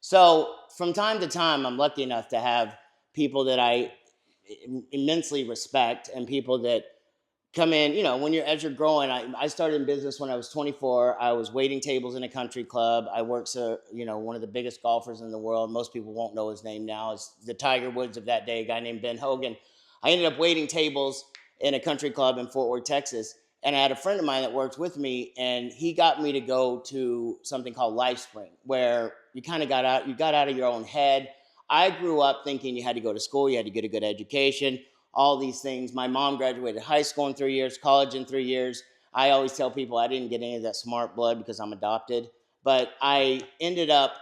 So from time to time, I'm lucky enough to have people that I immensely respect and people that come in, when as you're growing. I started in business when I was 24. I was waiting tables in a country club. I worked for, one of the biggest golfers in the world. Most people won't know his name now. It's the Tiger Woods of that day, a guy named Ben Hogan. I ended up waiting tables in a country club in Fort Worth, Texas. And I had a friend of mine that worked with me, and he got me to go to something called LifeSpring, where you kind of got out of your own head. I grew up thinking you had to go to school, you had to get a good education, all these things. My mom graduated high school in 3 years, college in 3 years. I always tell people I didn't get any of that smart blood because I'm adopted, but I ended up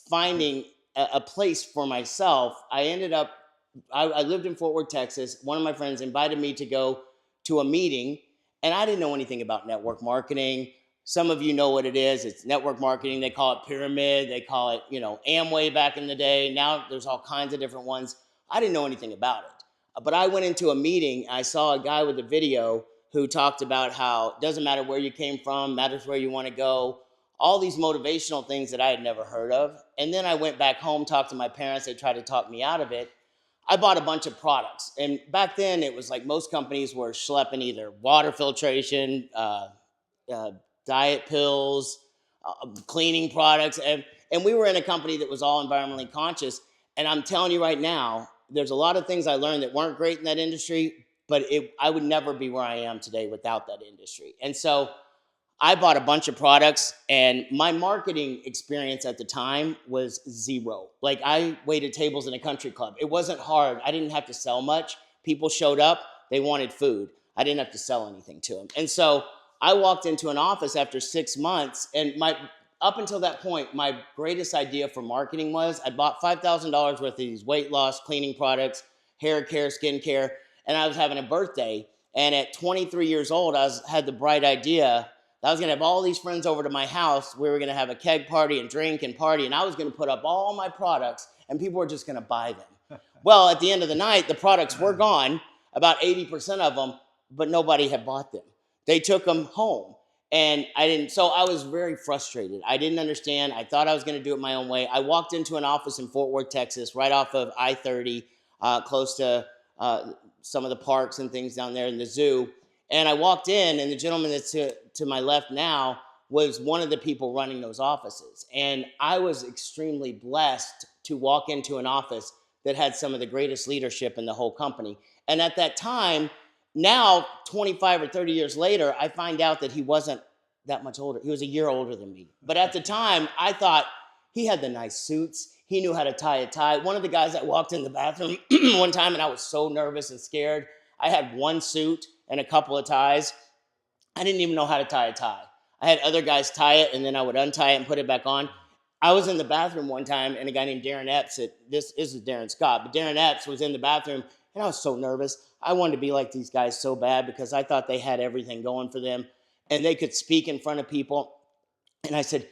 finding a place for myself. I lived in Fort Worth, Texas. One of my friends invited me to go to a meeting, and I didn't know anything about network marketing. Some of you know what it is. It's network marketing. They call it pyramid. They call it, Amway back in the day. Now there's all kinds of different ones. I didn't know anything about it. But I went into a meeting. I saw a guy with a video who talked about how it doesn't matter where you came from, matters where you want to go, all these motivational things that I had never heard of. And then I went back home, talked to my parents. They tried to talk me out of it. I bought a bunch of products. And back then, it was like most companies were schlepping either water filtration, diet pills, cleaning products. And we were in a company that was all environmentally conscious. And I'm telling you right now, there's a lot of things I learned that weren't great in that industry, but I would never be where I am today without that industry. And so I bought a bunch of products, and my marketing experience at the time was zero. Like, I waited tables in a country club. It wasn't hard. I didn't have to sell much. People showed up, they wanted food. I didn't have to sell anything to them. And so I walked into an office after 6 months, and up until that point, my greatest idea for marketing was I bought $5,000 worth of these weight loss cleaning products, hair care, skin care, and I was having a birthday. And at 23 years old, had the bright idea. I was going to have all these friends over to my house. We were going to have a keg party and drink and party, and I was going to put up all my products, and people were just going to buy them. Well, at the end of the night, the products were gone, about 80% of them, but nobody had bought them. They took them home, and so I was very frustrated. I didn't understand. I thought I was going to do it my own way. I walked into an office in Fort Worth, Texas, right off of I-30, close to some of the parks and things down there in the zoo. And I walked in, and the gentleman that's to my left now was one of the people running those offices. And I was extremely blessed to walk into an office that had some of the greatest leadership in the whole company. And at that time, now 25 or 30 years later, I find out that he wasn't that much older. He was a year older than me. But at the time, I thought he had the nice suits. He knew how to tie a tie. One of the guys that walked in the bathroom one time, and I was so nervous and scared. I had one suit and a couple of ties. I didn't even know how to tie a tie. I had other guys tie it, and then I would untie it and put it back on. I was in the bathroom one time, and a guy named Darren Epps, this is Darren Scott, but Darren Epps was in the bathroom, and I was so nervous. I wanted to be like these guys so bad because I thought they had everything going for them, and they could speak in front of people. And I said,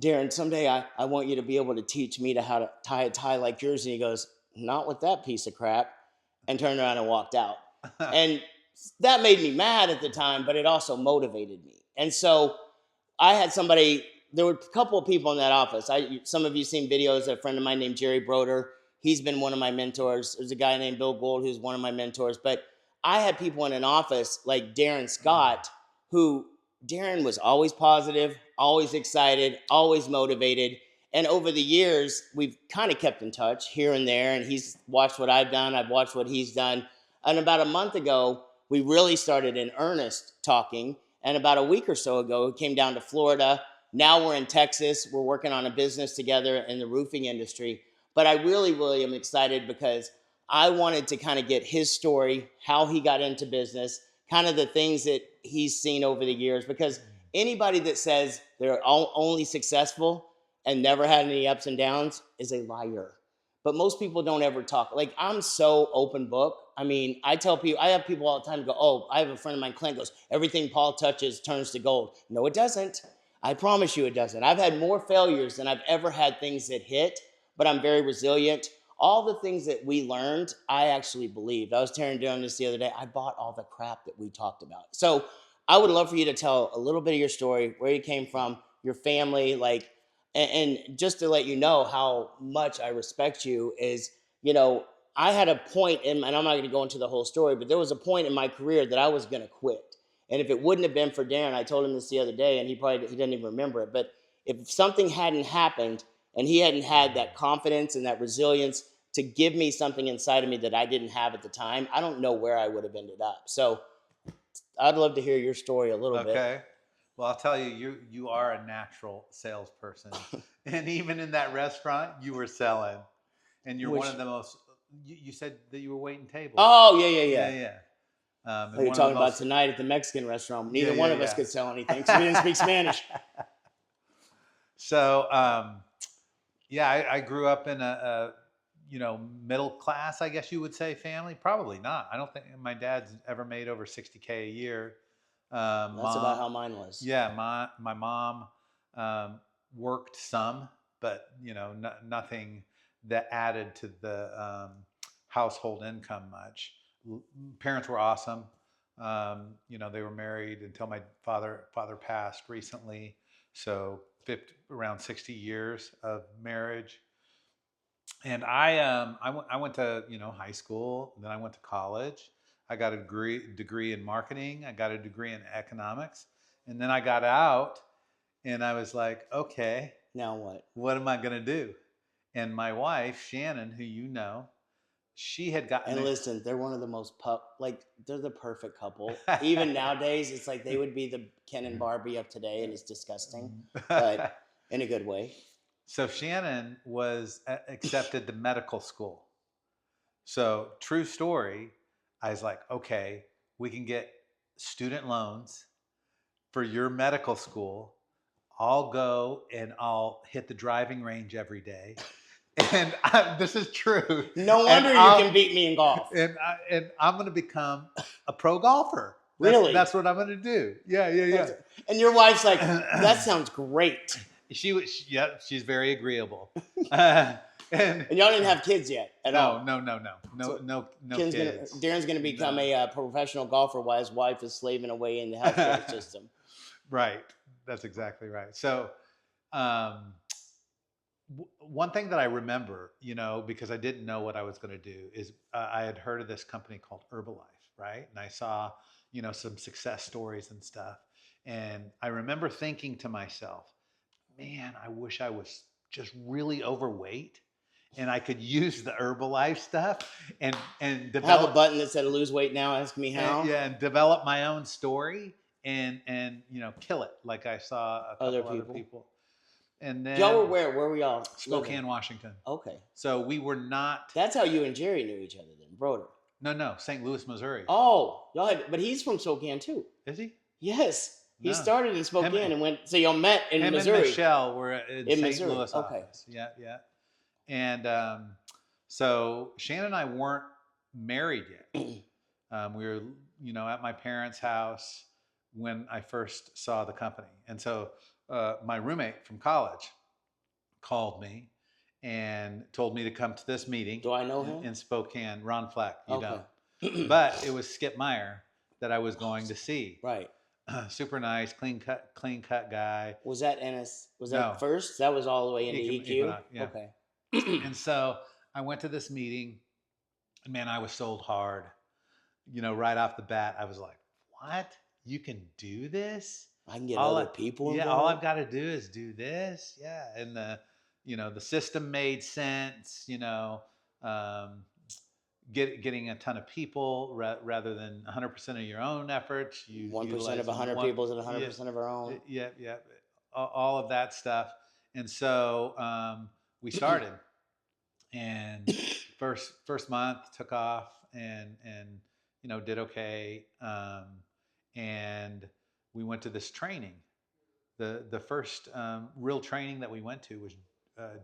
Darren, someday I want you to be able to teach me how to tie a tie like yours. And he goes, not with that piece of crap, and turned around and walked out. And that made me mad at the time, but it also motivated me. And so I had there were a couple of people in that office. Some of you seen videos of a friend of mine named Jerry Broder. He's been one of my mentors. There's a guy named Bill Gold who's one of my mentors. But I had people in an office like Darren Scott, who Darren was always positive, always excited, always motivated. And over the years, we've kind of kept in touch here and there. And he's watched what I've done. I've watched what he's done. And about a month ago, we really started in earnest talking. And about a week or so ago, he came down to Florida. Now we're in Texas. We're working on a business together in the roofing industry. But I really, really am excited because I wanted to kind of get his story, how he got into business, kind of the things that he's seen over the years. Because anybody that says they're only successful and never had any ups and downs is a liar. But most people don't ever talk. Like, I'm so open book. I mean, I have people all the time go, oh, I have a friend of mine, Clint, goes, everything Paul touches turns to gold. No, it doesn't. I promise you it doesn't. I've had more failures than I've ever had things that hit, but I'm very resilient. All the things that we learned, I actually believed. I was doing this the other day. I bought all the crap that we talked about. So I would love for you to tell a little bit of your story, where you came from, your family, like, And just to let you know how much I respect you is, you know, I had a point in, and I'm not going to go into the whole story, but there was a point in my career that I was going to quit. And if it wouldn't have been for Darren, I told him this the other day, and he didn't even remember it. But if something hadn't happened, and he hadn't had that confidence and that resilience to give me something inside of me that I didn't have at the time, I don't know where I would have ended up. So I'd love to hear your story a little bit. Okay. Well, I'll tell you, you are a natural salesperson, and even in that restaurant, you were selling, and you're Which, one of the most. You said that you were waiting tables. oh, yeah, yeah, Yeah, yeah. yeah. Oh, you're One of the talking about most. tonight at the Mexican restaurant. Yeah, Neither yeah, one of us yeah. could sell anything because we didn't speak Spanish. So, yeah, I grew up in a middle class, I guess you would say, family. Probably not. I don't think my dad's ever made over 60K a year. That's about how mine was. Yeah, my mom worked some, but nothing that added to the household income much. Parents were awesome. They were married until my father passed recently, so around 60 years of marriage. And I went to high school, then I went to college. I got a degree in marketing. I got a degree in economics, and then I got out, and I was like, okay, Now what? What am I gonna do? And my wife Shannon, who she had gotten. And listen, they're one of the most they're the perfect couple. Even nowadays, it's like they would be the Ken and Barbie of today, and it's disgusting, but in a good way. So Shannon was accepted to medical school. So true story, I was like, okay, we can get student loans for your medical school. I'll go and I'll hit the driving range every day. And this is true. No wonder you can beat me in golf. And I'm going to become a pro golfer. Really? That's what I'm going to do. Yeah. And your wife's like, that sounds great. She's very agreeable. And y'all didn't have kids yet at all. No kids. Darren's going to become a professional golfer while his wife is slaving away in the healthcare system. Right. That's exactly right. So, one thing that I remember, because I didn't know what I was going to do, is I had heard of this company called Herbalife, right? And I saw, some success stories and stuff. And I remember thinking to myself, man, I wish I was just really overweight and I could use the Herbalife stuff and develop, have a button that said lose weight now, ask me how. And develop my own story and kill it like I saw a couple other people. And then y'all were where? Where were y'all? Spokane, living? Washington. Okay. So we were not. That's how you and Jerry knew each other then, Broder. No, St. Louis, Missouri. Oh, but he's from Spokane too. Is he? Yes. No. He started in Spokane and went. So y'all met in Missouri. And Michelle were in St. Missouri. Louis office. Okay. Yeah. And so Shannon and I weren't married yet. We were, at my parents' house when I first saw the company. And so my roommate from college called me and told me to come to this meeting. Do I know him? In Spokane, Ron Fleck. You don't. But it was Skip Meyer that I was going to see. Right. Super nice, clean cut guy. Was that NS? Was that first? That was all the way into EQ? Yeah. Okay. And so I went to this meeting, and man, I was sold hard. Right off the bat, I was like, what? You can do this? I can get other people involved? Yeah, all I've got to do is do this. Yeah. And the system made sense, getting a ton of people rather than 100% of your own efforts. 1% of 100 people is 100% of our own. Yeah. All of that stuff. And so we started, and first month took off and did okay. And we went to this training. The first real training that we went to was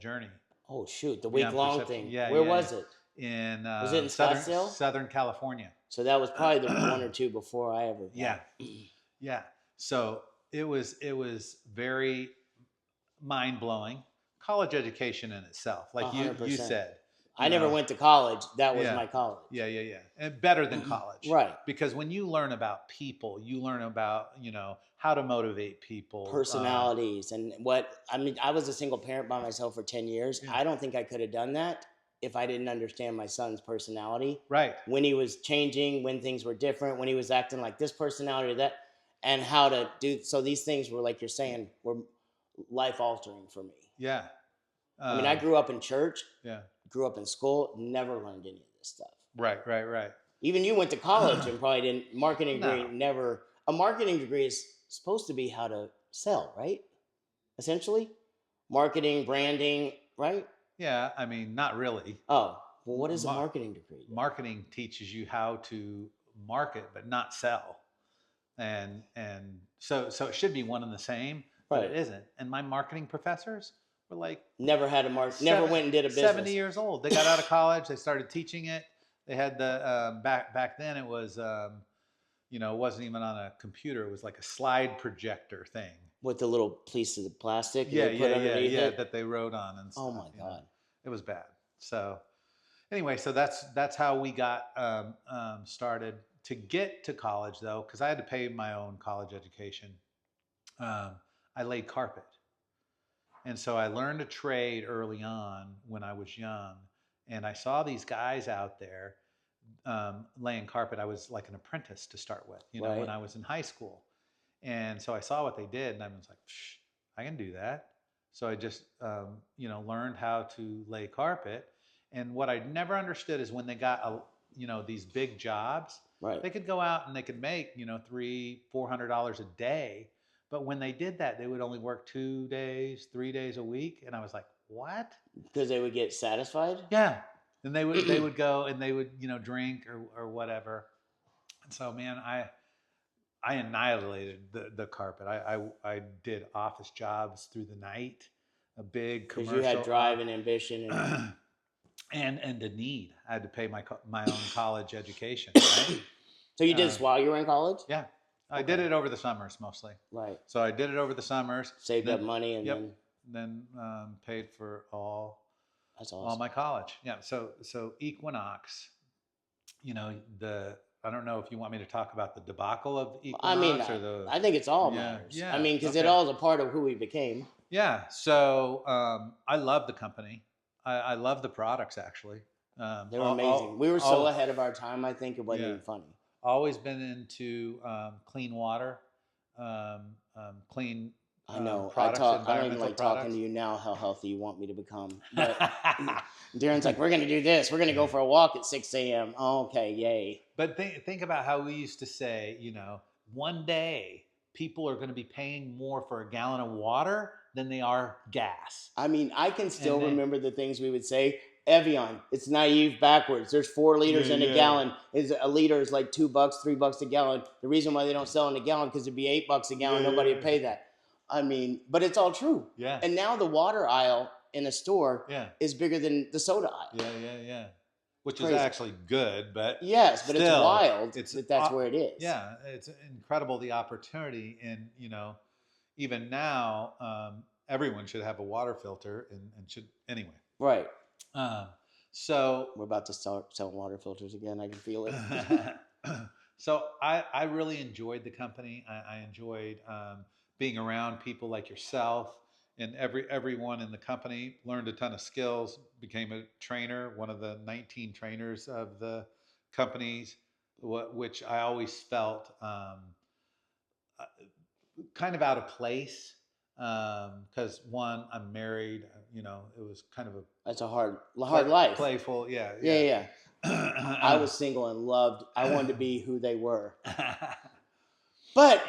Journey. Oh shoot, the week-long thing. Yeah. Where was it? Was it in Scottsdale? Southern California. So that was probably the one or two before I ever. Yeah. So it was very mind blowing. College education in itself, like 100%. you said, I never went to college. That was Yeah. my college. Yeah. And better than college. Right. Because when you learn about people, you learn about, how to motivate people. Personalities and I was a single parent by myself for 10 years. Yeah. I don't think I could have done that if I didn't understand my son's personality. Right. When he was changing, when things were different, when he was acting like this personality or that, and how to do. So these things were, like you're saying, were life altering for me. Yeah. I mean, I grew up in church, Yeah. grew up in school, never learned any of this stuff. Right. Even you went to college and probably didn't. Marketing degree, No. never. A marketing degree is supposed to be how to sell, right? Essentially, marketing, branding, right? Yeah. I mean, not really. Oh, well, what is a marketing degree? Marketing teaches you how to market, but not sell. And so it should be one and the same, but Right. it isn't. And my marketing professors were like, Never had a never went and did a business. 70 years old. They got out of college. They started teaching it. They had the back then. It was it wasn't even on a computer. It was like a slide projector thing With the little pieces of plastic. Yeah, they put underneath it. that they wrote on and stuff. Oh my God. It was bad. So anyway, so that's how we got started. To get to college though, because I had to pay my own college education, I laid carpet. And so I learned a trade early on when I was young, and I saw these guys out there laying carpet. I was like an apprentice to start with, Right. when I was in high school. And so I saw what they did, and I was like, I can do that. So I just, learned how to lay carpet. And what I never understood is when they got, these big jobs, Right. they could go out and they could make, $300-400 a day. But when they did that, they would only work 2 days, 3 days a week. And I was like, what? Because they would get satisfied? Yeah. And they would go and they would, drink or whatever. And so, man, I annihilated the carpet. I did office jobs through the night, a big commercial. Because you had drive and ambition and the need. I had to pay my own college education, right? So you did this while you were in college? Yeah. I did it over the summers mostly. Right. So I did it over the summers. Saved up money and then paid for all my college. Yeah. So Equinox, I don't know if you want me to talk about the debacle of Equinox I think it's all matters. Yeah. I mean, because it all is a part of who we became. Yeah. So I love the company. I love the products, actually. They were amazing. We were so ahead of our time, I think it wasn't even funny. Always been into clean water, clean I know. products, I don't even like talking to you now how healthy you want me to become. But Darren's like, we're going to do this. We're going to go for a walk at 6 a.m. Oh, okay, yay. But think about how we used to say, one day people are going to be paying more for a gallon of water than they are gas. I mean, I can still remember the things we would say. Evian, it's naive backwards. There's 4 liters in a gallon. A liter is like $2, $3 a gallon. The reason why they don't sell in a gallon because it'd be $8 a gallon. Nobody would pay that. I mean, but it's all true. Yeah. And now the water aisle in a store is bigger than the soda aisle. Yeah. Which is actually good, but yes, but still, it's wild that's where it is. Yeah, it's incredible the opportunity, and even now, everyone should have a water filter and should anyway. Right. So we're about to start selling water filters again. I can feel it. So I really enjoyed the company. I enjoyed being around people like yourself, and everyone in the company. Learned a ton of skills. Became a trainer, one of the 19 trainers of the companies, which I always felt kind of out of place. Because one, I'm married. It was kind of that's a hard life. Playful, yeah. I was single and loved. I wanted to be who they were. But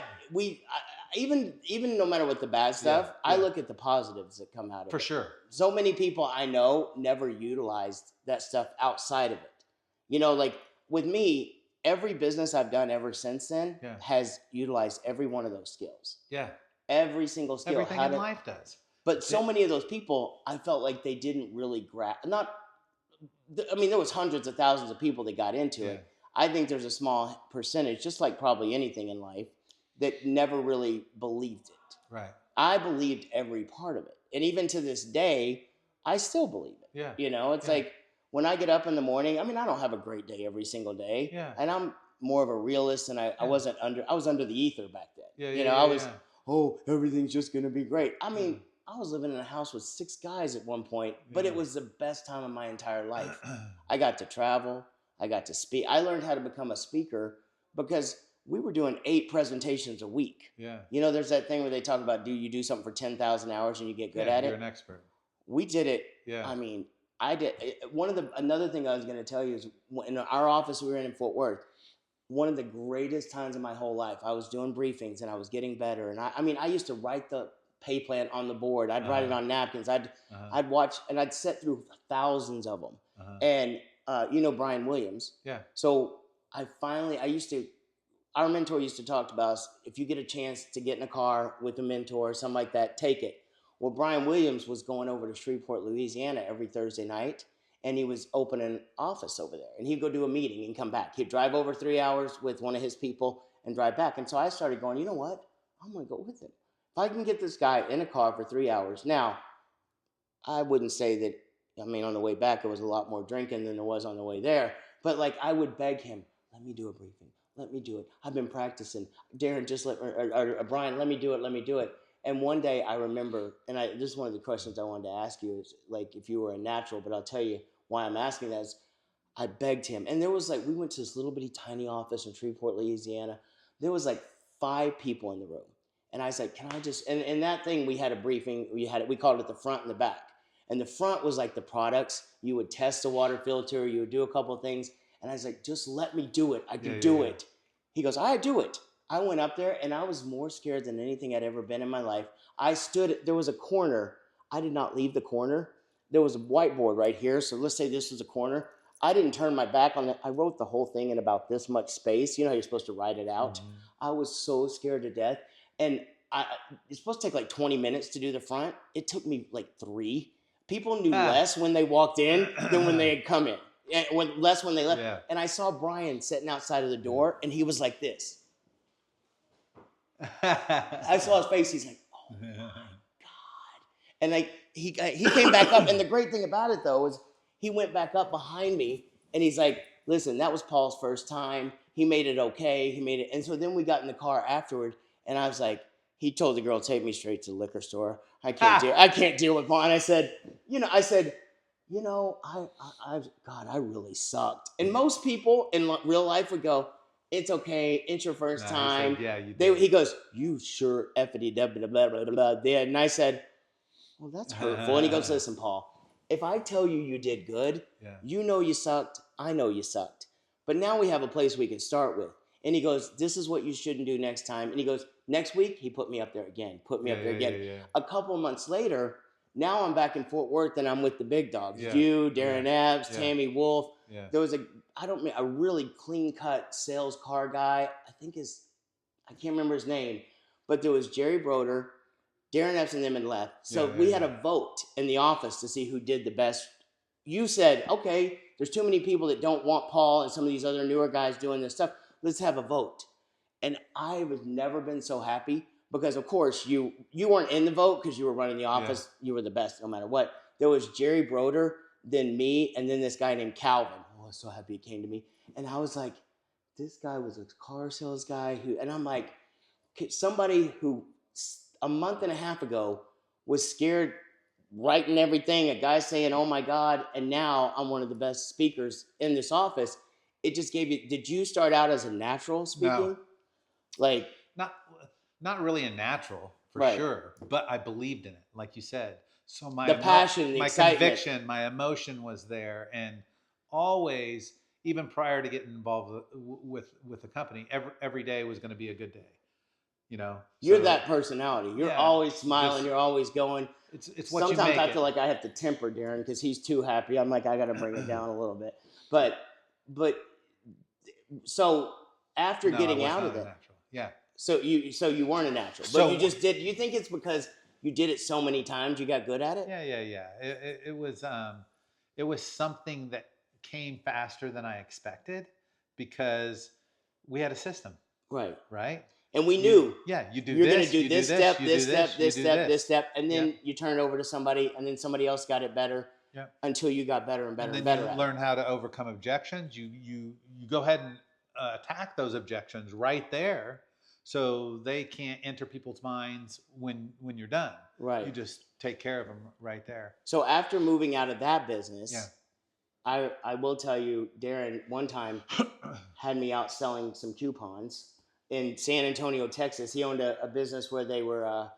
even no matter what the bad stuff, I look at the positives that come out of it. For sure. So many people I know never utilized that stuff outside of it. Like with me, every business I've done ever since then has utilized every one of those skills. Yeah. Every single skill. Everything in life does. But so many of those people, I felt like they didn't really grasp. There was hundreds of thousands of people that got into it. I think there's a small percentage, just like probably anything in life, that never really believed it. Right. I believed every part of it. And even to this day, I still believe it. Yeah. It's like when I get up in the morning, I mean, I don't have a great day every single day. Yeah. And I'm more of a realist, and I Yeah. I was under the ether back then. Yeah. You Yeah. know, Yeah. I was, Yeah. oh, everything's just going to be great. I mean, Yeah. I was living in a house with 6 guys at one point, but Yeah. it was the best time of my entire life. I got to travel. I got to speak. I learned how to become a speaker because we were doing 8 presentations a week. Yeah. You know, there's that thing where they talk about, do you do something for 10,000 hours and you get good at You're it? an expert. We did it. Yeah. I mean, I did. Another thing I was going to tell you is in our office we were in Fort Worth, one of the greatest times of my whole life. I was doing briefings and I was getting better. And I mean, I used to write the pay plan on the board. I'd write it on napkins. I'd watch, and I'd sit through thousands of them. And you know Brian Williams. Yeah. So our mentor used to talk about us, if you get a chance to get in a car with a mentor or something like that, take it. Well, Brian Williams was going over to Shreveport, Louisiana every Thursday night, and he was opening an office over there. And he'd go do a meeting and come back. He'd drive over 3 hours with one of his people and drive back. And so I started going, you know what? I'm going to go with him. If I can get this guy in a car for 3 hours. Now, I wouldn't say that, I mean, on the way back, it was a lot more drinking than there was on the way there. But like, I would beg him, let me do a briefing. Let me do it. I've been practicing. Darren, just Brian, let me do it. Let me do it. And one day I remember, and this is one of the questions I wanted to ask you, is like if you were a natural, but I'll tell you why I'm asking that is I begged him. And there was like, we went to this little bitty tiny office in Shreveport, Louisiana. There was like 5 people in the room. And I said, can I just, and that thing, we had a briefing, we called it the front and the back. And the front was like the products. You would test the water filter, you would do a couple of things. And I was like, just let me do it. I can do it. He goes, I do it. I went up there and I was more scared than anything I'd ever been in my life. There was a corner. I did not leave the corner. There was a whiteboard right here. So let's say this was a corner. I didn't turn my back on it. I wrote the whole thing in about this much space. You know how you're supposed to write it out? Mm-hmm. I was so scared to death. And it's supposed to take like 20 minutes to do the front. It took me like 3. People knew less when they walked in than when they had come in. Less when they left. Yeah. And I saw Brian sitting outside of the door, and he was like this. I saw his face. He's like, oh, my God. And like he came back up. And the great thing about it, though, is he went back up behind me, and he's like, listen, that was Paul's first time. He made it okay. He made it. And so then we got in the car afterward, and I was like, he told the girl, take me straight to the liquor store. I can't deal with Paul. And I said, God, I really sucked. And most people in real life would go, it's okay. It's your first time. He said, yeah, you did. He goes, you sure effity blah, blah, blah, blah, blah, did. And I said, well, that's hurtful. And he goes, listen, Paul, if I tell you did good, you know you sucked. I know you sucked. But now we have a place we can start with. And he goes, this is what you shouldn't do next time. And he goes, next week, he put me up there again. A couple of months later, now I'm back in Fort Worth and I'm with the big dogs. You, Darren Epps, Tammy Wolf. Yeah. There was a really clean cut sales car guy. I can't remember his name, but there was Jerry Broder, Darren Epps and them had left. So we had a vote in the office to see who did the best. You said, okay, there's too many people that don't want Paul and some of these other newer guys doing this stuff. Let's have a vote. And I have never been so happy because, of course, you weren't in the vote because you were running the office. Yeah. You were the best no matter what. There was Jerry Broder, then me, and then this guy named Calvin. Oh, I was so happy he came to me. And I was like, this guy was a car sales guy. And I'm like, somebody who a month and a half ago was scared writing everything, a guy saying, oh, my God, and now I'm one of the best speakers in this office. It just gave you, did you start out as a natural speaking? No. Like, not really a natural for sure, but I believed in it, like you said. So my passion, the my excitement. Conviction, my emotion was there, and always, even prior to getting involved with the company, every day was going to be a good day. You know, you're that personality. You're always smiling. You're always going. It's what you make. Sometimes I feel like I have to temper Darren because he's too happy. I'm like, I got to bring it down a little bit. But so after getting out of it, So you weren't a natural, but you just did. You think it's because you did it so many times, you got good at it? Yeah. It was something that came faster than I expected because we had a system, right? And we knew, you're going to do this step, and then you turn it over to somebody, and then somebody else got it better. Yeah. until you got better and better And and then better you at it. learn how to overcome objections. You go ahead and attack those objections right there, so they can't enter people's minds when you're done. You Right. just take care of them right there. So after moving out of that Yeah. business, I will tell you, Darren, one time had me out selling some coupons in San Antonio, Texas. He owned a business where they were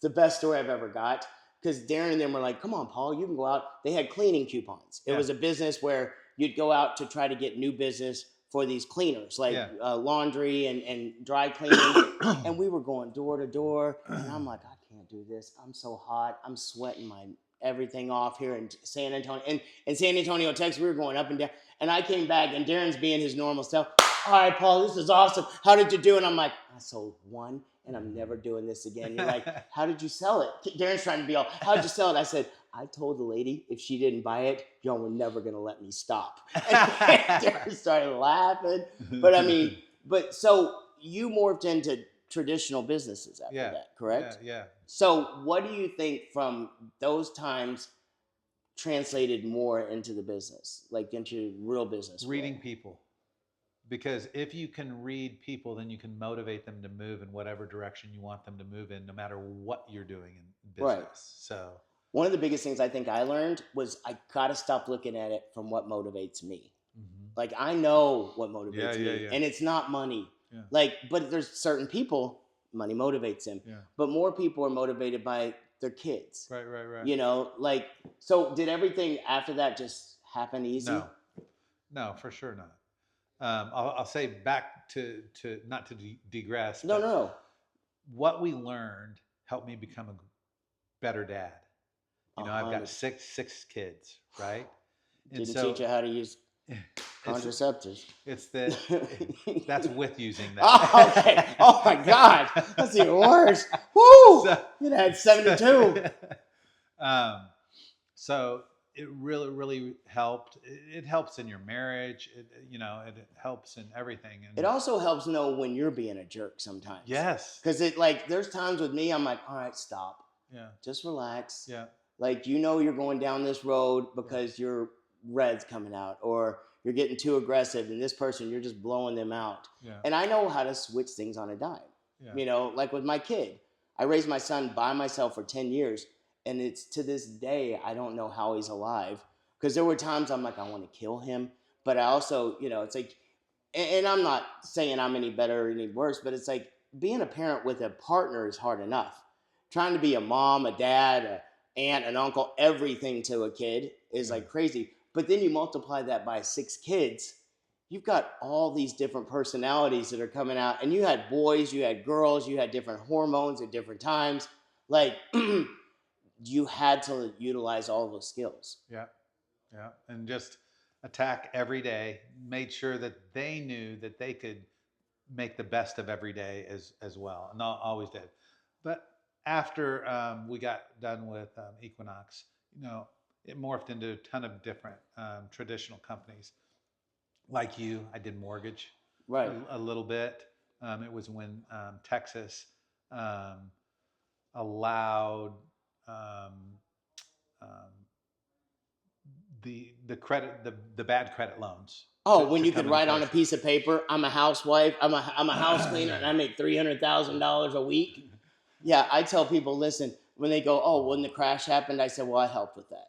the best story I've ever got. Because Darren and them were like, come on, Paul, you can go out. They had cleaning coupons. It Yeah. was a business where you'd go out to try to get new business for these cleaners, like Yeah. laundry and dry cleaning. And we were going door to door. And I'm like, I can't do this. I'm so hot. I'm sweating my everything off here in San Antonio. And in San Antonio, Texas, we were going up and down. And I came back, and Darren's being his normal self. All right, Paul, this is awesome. How did you do? And I'm like, I sold one, and I'm never doing this again. You're like, how did you sell it? Darren's trying to be all, how'd you sell it? I said, I told the lady if she didn't buy it, y'all were never going to let me stop. And Darren started laughing. But I mean, so you morphed into traditional businesses after that, correct? Yeah. So what do you think from those times translated more into the business, like into real business? Reading people. Because if you can read people, then you can motivate them to move in whatever direction you want them to move in, no matter what you're doing in business. Right. So one of the biggest things I think I learned was I got to stop looking at it from what motivates me. Like, I know what motivates me, and it's not money. Yeah. Like, but there's certain people, money motivates them. Yeah. But more people are motivated by their kids. Right. You know, like, so did everything after that just happen easy? No, for sure not. I'll say back to not to digress. No. What we learned helped me become a better dad. You know, I've got six kids, right? Didn't teach you how to use contraceptives. It's that's with using that. Oh, okay. Oh my God, that's even worse. Woo! You had 72. So it really helped. It helps in your marriage. It helps in everything. And it also helps know when you're being a jerk sometimes. Yes. Because there's times with me, I'm like, all right, stop. Yeah. Just relax. Yeah. Like, you're going down this road because your red's coming out, or you're getting too aggressive, and this person, you're just blowing them out. Yeah. And I know how to switch things on a dime. Yeah. You know, like with my kid, I raised my son by myself for 10 years. And it's to this day, I don't know how he's alive. Because there were times I'm like, I want to kill him. But I also, it's like, and I'm not saying I'm any better or any worse, but it's like being a parent with a partner is hard enough. Trying to be a mom, a dad, an aunt, an uncle, everything to a kid is like crazy. But then you multiply that by 6 kids. You've got all these different personalities that are coming out. And you had boys, you had girls, you had different hormones at different times. Like, you had to utilize all those skills. Yeah. And just attack every day, made sure that they knew that they could make the best of every day as well. And I always did. But after we got done with Equinox, it morphed into a ton of different traditional companies. Like you, I did mortgage a little bit. It was when Texas allowed the credit, the bad credit loans. Oh, when you could write on a piece of paper, I'm a housewife, I'm a house cleaner, and I make $300,000 a week. Yeah, I tell people, listen, when they go, oh, when the crash happened, I said, well, I helped with that.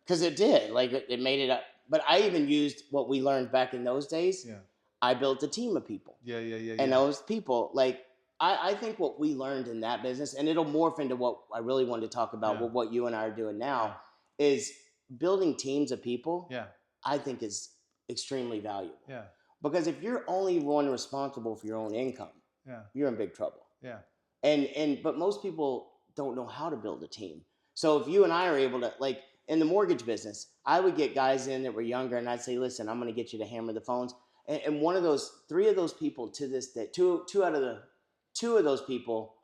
Because it did. Like, it made it up. But I even used what we learned back in those days. Yeah. I built a team of people. Yeah. And those people, like, I think what we learned in that business, and it'll morph into what I really wanted to talk about, with what you and I are doing now, is building teams of people. Yeah. I think is extremely valuable. Yeah. Because if you're only one responsible for your own income, you're in big trouble. Yeah. But most people don't know how to build a team. So if you and I are able to, like in the mortgage business, I would get guys in that were younger, and I'd say, listen, I'm going to get you to hammer the phones. And one of those, 3 of those people to this day, two of those people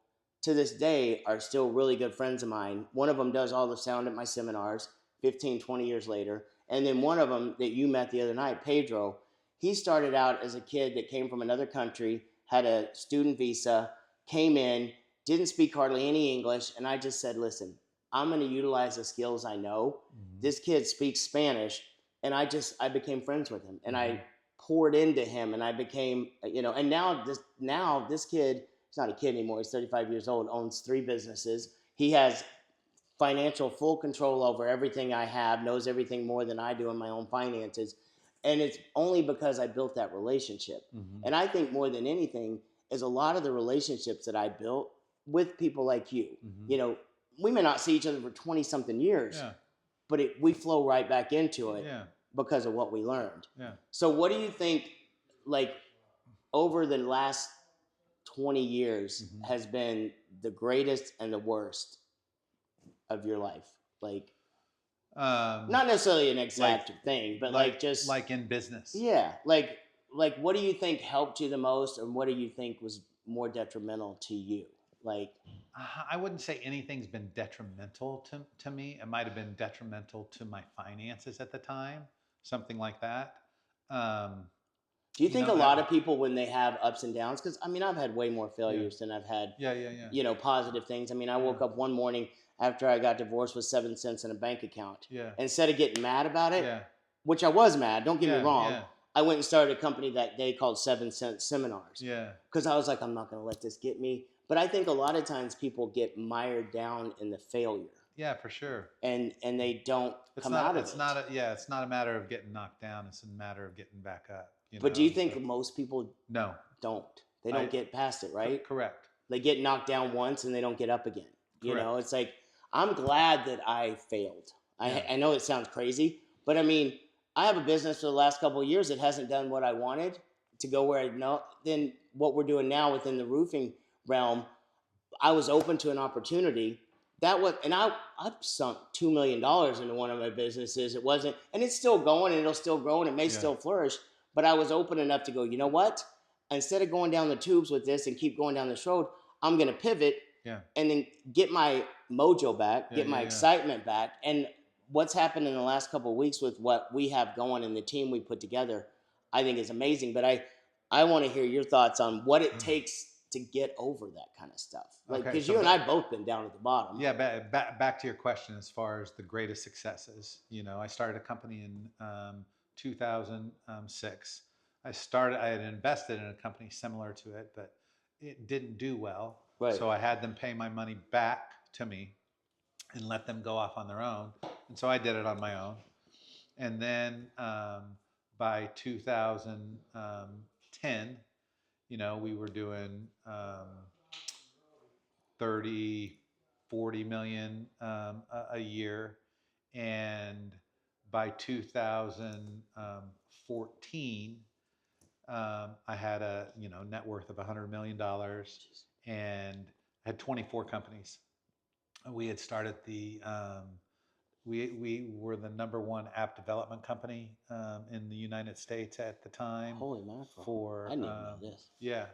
to this day are still really good friends of mine. One of them does all the sound at my seminars 15, 20 years later. And then one of them that you met the other night, Pedro, he started out as a kid that came from another country, had a student visa, came in, didn't speak hardly any English. And I just said, listen, I'm going to utilize the skills I know. Mm-hmm. This kid speaks Spanish, and I became friends with him, and Mm-hmm. I poured into him, and I became, and now this kid, he's not a kid anymore. He's 35 years old, owns 3 businesses. He has financial full control over everything I have, knows everything more than I do in my own finances. And it's only because I built that relationship. Mm-hmm. And I think more than anything is a lot of the relationships that I built with people like you. Mm-hmm. We may not see each other for 20 something years, Yeah. but we flow right back into it Yeah. because of what we learned. Yeah. So what do you think, like, over the last 20 years Mm-hmm. has been the greatest and the worst of your life? Like, not necessarily an exact thing, but like just like in business. yeah, like what do you think helped you the most, and what do you think was more detrimental to you? Like, I wouldn't say anything's been detrimental to me. It might have been detrimental to my finances at the time, something like that. Um, do you you think know, a I, lot of people, when they have ups and downs, because I mean, I've had way more yeah, failures than I've had, yeah, yeah, yeah, positive things. I mean, I yeah, woke up one morning after I got divorced with 7 cents in a bank account. yeah, Instead of getting mad about it, yeah, which I was mad, don't get me yeah, wrong, yeah, I went and started a company that day called 7 Cent Seminars, yeah, because I was like, I'm not going to let this get me. But I think a lot of times people get mired down in the failure, yeah, for sure. and they don't come out of it. It's not a matter of getting knocked down. It's a matter of getting back up. But do you think most people No, don't? They I don't get past it, right? correct, They get knocked down once and they don't get up again. correct. It's like, I'm glad that I failed. Yeah. I know it sounds crazy, but I mean, I have a business for the last couple of years that hasn't done what I wanted to go where I know. Then what we're doing now within the roofing realm, I was open to an opportunity that was, and I've sunk $2 million into one of my businesses. It wasn't, and it's still going, and it'll still grow, and it may Yeah. still flourish. But I was open enough to go, you know what? Instead of going down the tubes with this and keep going down this road, I'm going to pivot, Yeah. and then get my mojo back, Yeah, get my yeah. excitement back. And what's happened in the last couple of weeks with what we have going and the team we put together, I think is amazing. But I want to hear your thoughts on what it takes to get over that kind of stuff. Like, Okay, because so you and I both been down at the bottom. Yeah, back to your question as far as the greatest successes. I started a company in 2006. I had invested in a company similar to it, but it didn't do well. Right. So I had them pay my money back to me and let them go off on their own. And so I did it on my own. And then by 2010, we were doing 30, 40 million a year. And by 2014, I had a net worth of $100 million and had 24 companies. We had started we were the #1 app development company in the United States at the time. Holy mackerel! For I didn't even know this. Yeah,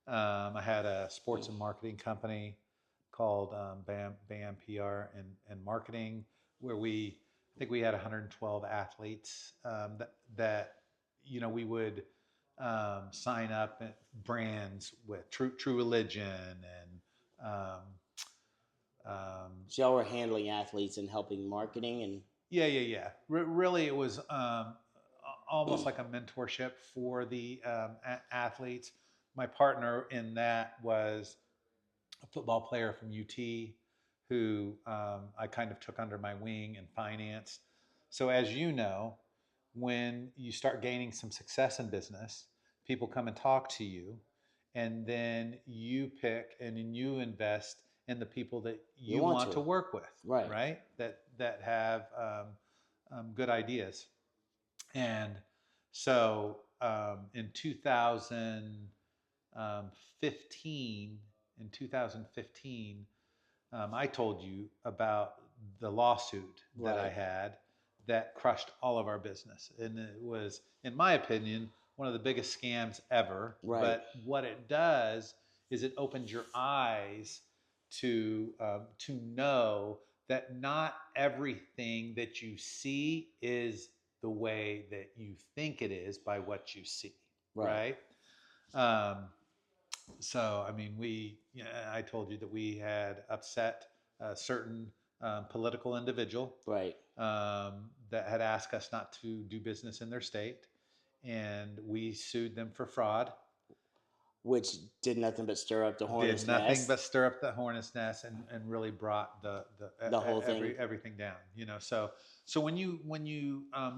I had a sports and marketing company called BAM PR and Marketing, where I think we had 112 athletes that we would sign up at brands with True Religion and So y'all were handling athletes and helping marketing and yeah. Really, it was almost like a mentorship for the athletes. My partner in that was a football player from UT who I kind of took under my wing and financed. So, as you know, when you start gaining some success in business, people come and talk to you, and then you pick and then you invest in the people that you want to work with, right? That have good ideas. And so in 2015, I told you about the lawsuit that I had that crushed all of our business. And it was, in my opinion, one of the biggest scams ever. Right. But what it does is it opens your eyes to know that not everything that you see is the way that you think it is by what you see, right? So, I mean, I told you that we had upset certain political individual Right. that had asked us not to do business in their state, and we sued them for fraud. Which did nothing but stir up the Did hornet's nothing nest, but stir up the hornet's nest, and really brought the whole thing. everything down. So when you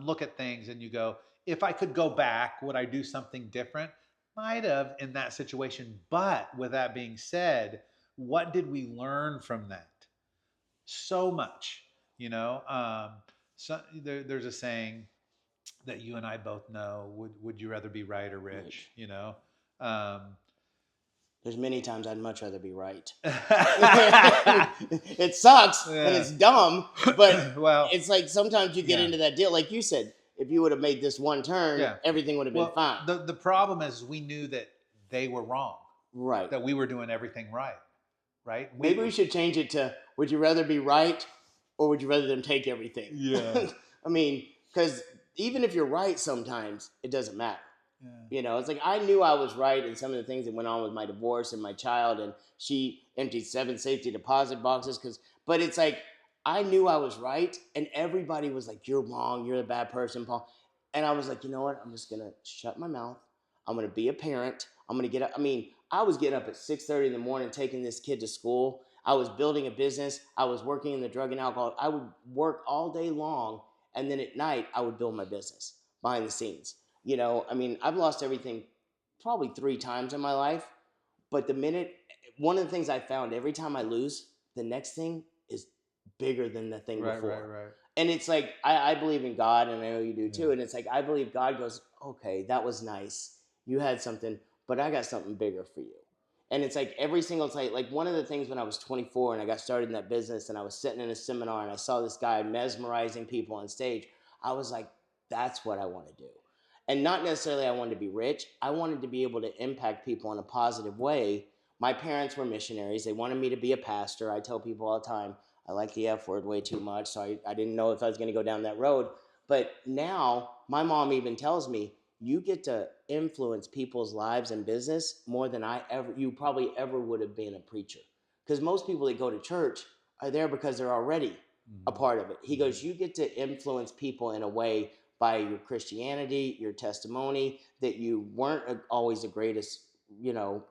look at things and you go, if I could go back, would I do something different? Might have in that situation. But with that being said, what did we learn from that? So much. You know, there's a saying that you and I both know: would you rather be right or rich? Rich. You know. Um, There's many times I'd much rather be right. yeah. It sucks and it's dumb, but Well, it's like sometimes you get yeah, into that deal. Like you said, if you would have made this one turn, yeah. everything would have been Well, fine. the problem is we knew that they were wrong, Right. that we were doing everything right, right? Maybe we should change it to would you rather be right or would you rather them take everything? Yeah. I mean, because even if you're right sometimes, it doesn't matter. Yeah. You know, it's like I knew I was right in some of the things that went on with my divorce and my child, and she emptied 7 safety deposit boxes. But it's like I knew I was right, and everybody was like, "You're wrong. You're the bad person, Paul." And I was like, you know what? I'm just gonna shut my mouth. I'm gonna be a parent. I'm gonna get up. I mean, I was getting up at 6:30 in the morning, taking this kid to school. I was building a business. I was working in the drug and alcohol. I would work all day long, and then at night I would build my business behind the scenes. You know, I mean, I've lost everything probably 3 times in my life. But one of the things I found every time I lose, the next thing is bigger than the thing Right, before. right. And it's like, I believe in God, and I know you do too. Yeah. And it's like, I believe God goes, okay, that was nice. You had something, but I got something bigger for you. And it's like every single time, like one of the things when I was 24 and I got started in that business and I was sitting in a seminar and I saw this guy mesmerizing people on stage, I was like, that's what I want to do. And not necessarily I wanted to be rich. I wanted to be able to impact people in a positive way. My parents were missionaries. They wanted me to be a pastor. I tell people all the time, I like the F word way too much, so I didn't know if I was going to go down that road. But now my mom even tells me, you get to influence people's lives and business more than you probably ever would have been a preacher. Because most people that go to church are there because they're already a part of it. He goes, you get to influence people in a way by your Christianity, your testimony, that you weren't always the greatest, you know,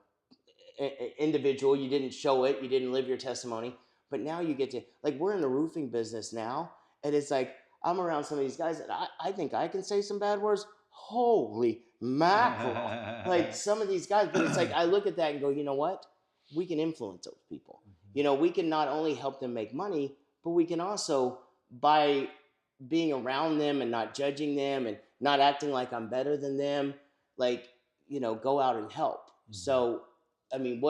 individual. You didn't show it. You didn't live your testimony. But now you get to, like, we're in the roofing business now. And it's like, I'm around some of these guys that I think I can say some bad words. Holy mackerel. Like some of these guys. But it's like, I look at that and go, you know what? We can influence those people. You know, we can not only help them make money, but we can also, by being around them and not judging them and not acting like I'm better than them, like, you know, go out and help. So I mean,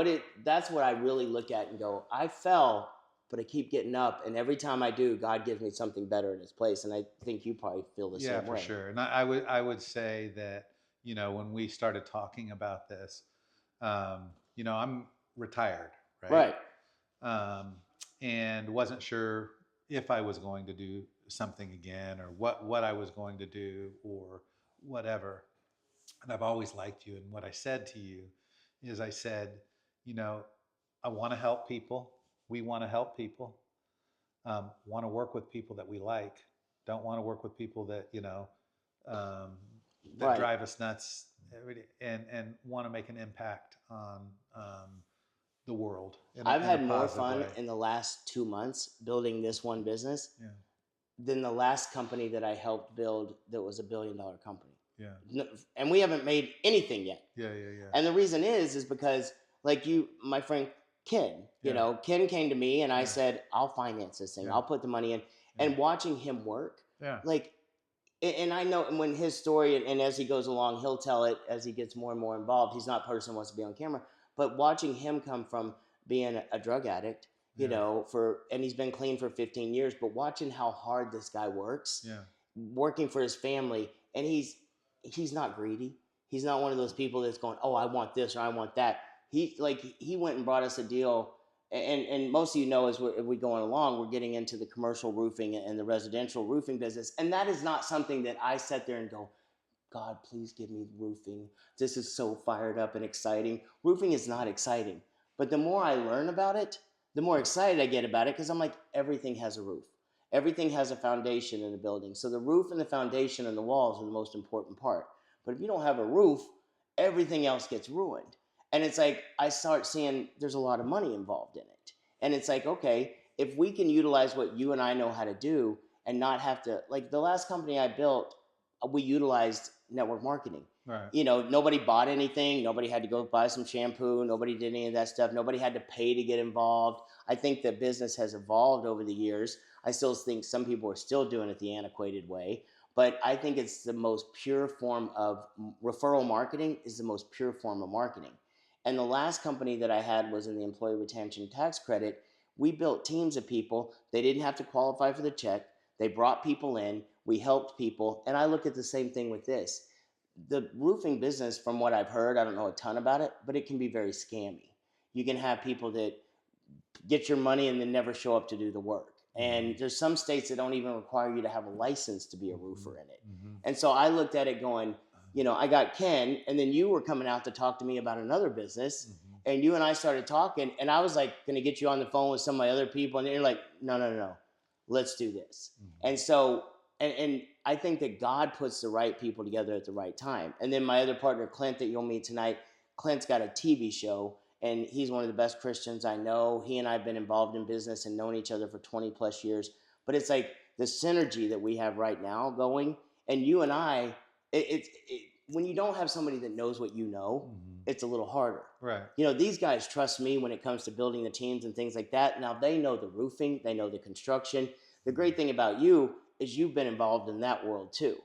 that's what I really look at and go, I fell, but I keep getting up. And every time I do, God gives me something better in its place. And I think you probably feel the Yeah, same for way. sure. And I would say that, when we started talking about this, I'm retired, right? Right. Um, and wasn't sure if I was going to do something again, or what I was going to do, or whatever. And I've always liked you. And what I said to you is, I said, you know, I want to help people. We want to help people. Want to work with people that we like. Don't want to work with people that um, that Right. drive us nuts every day, and want to make an impact on the world I've in a had more positive fun way. in the last 2 months building this one business Yeah, than the last company that I helped build that was $1 billion company. yeah, And we haven't made anything yet. yeah, yeah, And the reason is because, like my friend Ken, yeah, Ken came to me and I yeah, said, I'll finance this thing. yeah, I'll put the money in. yeah, And watching him work, yeah, like, and I know when his story, and as he goes along, he'll tell it as he gets more and more involved. He's not a person who wants to be on camera, but watching him come from being a drug addict, yeah, and he's been clean for 15 years, but watching how hard this guy works, yeah, working for his family, and he's not greedy. He's not one of those people that's going, oh, I want this or I want that. He went and brought us a deal, and most of as we going along, we're getting into the commercial roofing and the residential roofing business, and that is not something that I sit there and go, God, please give me roofing. This is so fired up and exciting. Roofing is not exciting, but the more I learn about it, the more excited I get about it, because I'm like, everything has a roof. Everything has a foundation in a building. So the roof and the foundation and the walls are the most important part. But if you don't have a roof, everything else gets ruined. And it's like, I start seeing there's a lot of money involved in it. And it's like, okay, if we can utilize what you and I know how to do and not have to, like the last company I built, we utilized network marketing. Right. You know, nobody bought anything. Nobody had to go buy some shampoo. Nobody did any of that stuff. Nobody had to pay to get involved. I think the business has evolved over the years. I still think some people are still doing it the antiquated way, but I think it's the most pure form of referral marketing is the most pure form of marketing. And the last company that I had was in the employee retention tax credit. We built teams of people. They didn't have to qualify for the check. They brought people in. We helped people. And I look at the same thing with this. The roofing business, from what I've heard, I don't know a ton about it, but it can be very scammy. You can have people that get your money and then never show up to do the work. And there's some states that don't even require you to have a license to be a roofer in it. And so I looked at it going, you know, I got Ken, and then you were coming out to talk to me about another business. And you and I started talking, and I was like going to get you on the phone with some of my other people. And you're like, no, let's do this. And so, and I think that God puts the right people together at the right time. And then my other partner, Clint, that you'll meet tonight, Clint's got a TV show, and he's one of the best Christians I know. He and I have been involved in business and known each other for 20 plus years. But it's like the synergy that we have right now going, and you and I, when you don't have somebody that knows what you know, it's a little harder. Right. You know, these guys trust me when it comes to building the teams and things like that. Now they know the roofing, they know the construction. The great thing about you is you've been involved in that world too.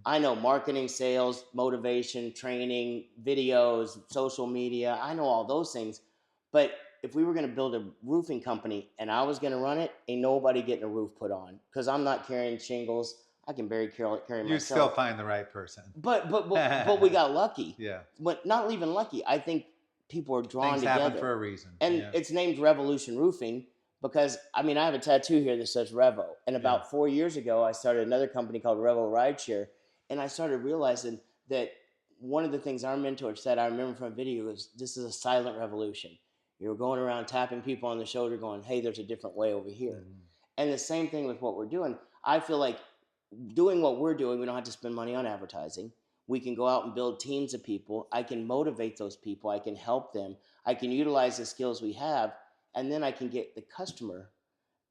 I know marketing, sales, motivation, training, videos, social media. I know all those things. But if we were going to build a roofing company and I was going to run it, ain't nobody getting a roof put on because I'm not carrying shingles. I can carry myself. You still find the right person. But we got lucky. Yeah. But not even lucky. I think people are drawn Things together. happen for a reason. And it's named Revolution Roofing because, I mean, I have a tattoo here that says Revo. And about 4 years ago, I started another company called Revo Rideshare. And I started realizing that one of the things our mentor said, I remember from a video, was this is a silent revolution. You're going around tapping people on the shoulder going, hey, there's a different way over here. And the same thing with what we're doing. I feel like doing what we're doing, we don't have to spend money on advertising. We can go out and build teams of people. I can motivate those people. I can help them. I can utilize the skills we have, and then I can get the customer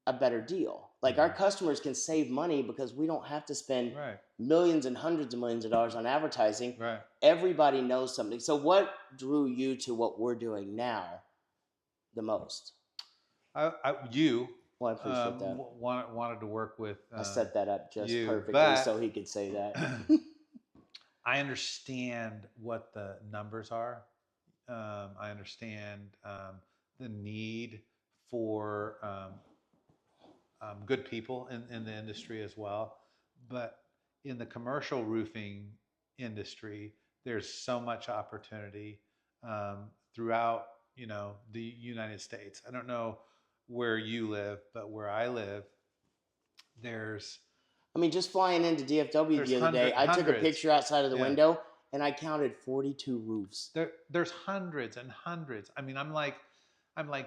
a better deal. Like our customers can save money because we don't have to spend millions and hundreds of millions of dollars on advertising. Everybody knows something. So what drew you to what we're doing now the most? You. Well, I appreciate that. Wanted to work with. I set that up just perfectly so he could say that. I understand what the numbers are. I understand the need for good people in the industry as well. But in the commercial roofing industry, there's so much opportunity throughout, the United States. I don't know where you live, but where I live, just flying into DFW the other day, I took a picture outside of the window and I counted 42 roofs. There's hundreds and hundreds. I mean, I'm like,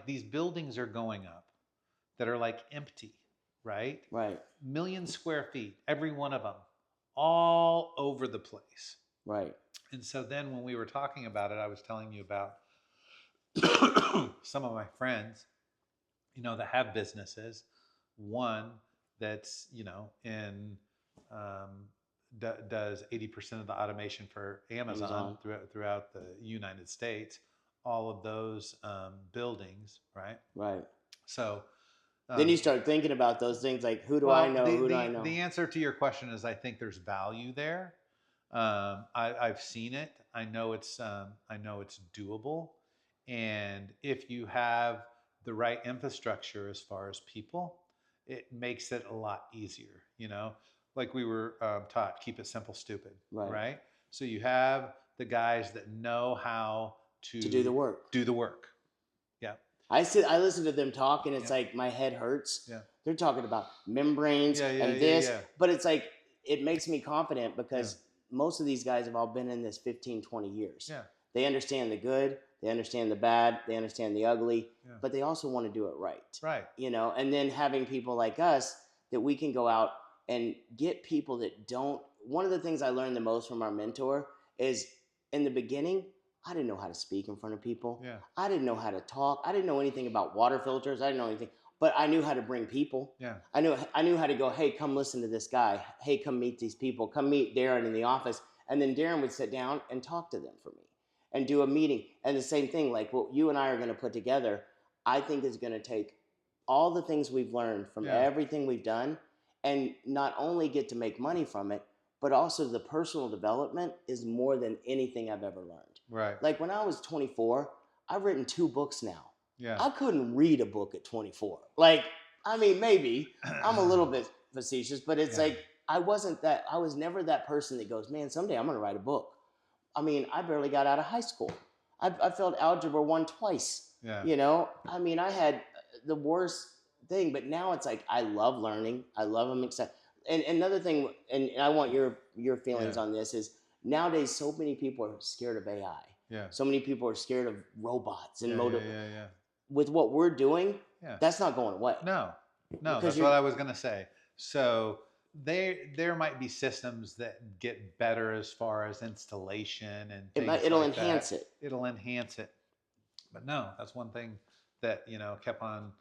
these buildings are going up that are like empty, right? Right. 1,000,000 square feet, every one of them, all over the place. Right. And so then when we were talking about it, I was telling you about some of my friends, that have businesses. One that's, does 80% of the automation for Amazon. Throughout the United States, all of those buildings, right? Right. So then you start thinking about those things like, who do I know? Who do I know? The answer to your question is I think there's value there. I've seen it. I know it's doable. And if you have the right infrastructure as far as people, it makes it a lot easier, like we were taught, keep it simple, stupid, right? So you have the guys that know how to do the work. Yeah. I listen to them talk and it's like my head hurts. Yeah. They're talking about membranes and this, but it's like, it makes me confident because most of these guys have all been in this 15, 20 years. Yeah. They understand the good, They understand the bad, they understand the ugly, Yeah. but they also want to do it right. Right. You know, and then having people like us that we can go out and get people that don't. One of the things I learned the most from our mentor is in the beginning, I didn't know how to speak in front of people. Yeah. I didn't know how to talk. I didn't know anything about water filters. I didn't know anything, but I knew how to bring people. Yeah. I knew how to go, hey, come listen to this guy. Hey, come meet these people. Come meet Darren in the office. And then Darren would sit down and talk to them for me and do a meeting. And the same thing, like what you and I are going to put together, I think is going to take all the things we've learned from everything we've done and not only get to make money from it, but also the personal development is more than anything I've ever learned. Right. Like when I was 24, I've written 2 books now. Yeah. I couldn't read a book at 24. Like, I mean, maybe I'm a little bit facetious, but it's like, I was never that person that goes, man, someday I'm going to write a book. I mean, I barely got out of high school. I failed Algebra 1 twice. Yeah. You know, I mean, I had the worst thing, but now it's like, I love learning. I love them. And another thing, and I want your feelings on this, is nowadays so many people are scared of AI. Yeah. So many people are scared of robots and yeah. With what we're doing, that's not going away. No, that's what I was going to say. So there might be systems that get better as far as installation and things it'll enhance it. It'll enhance it. But no, that's one thing that, kept on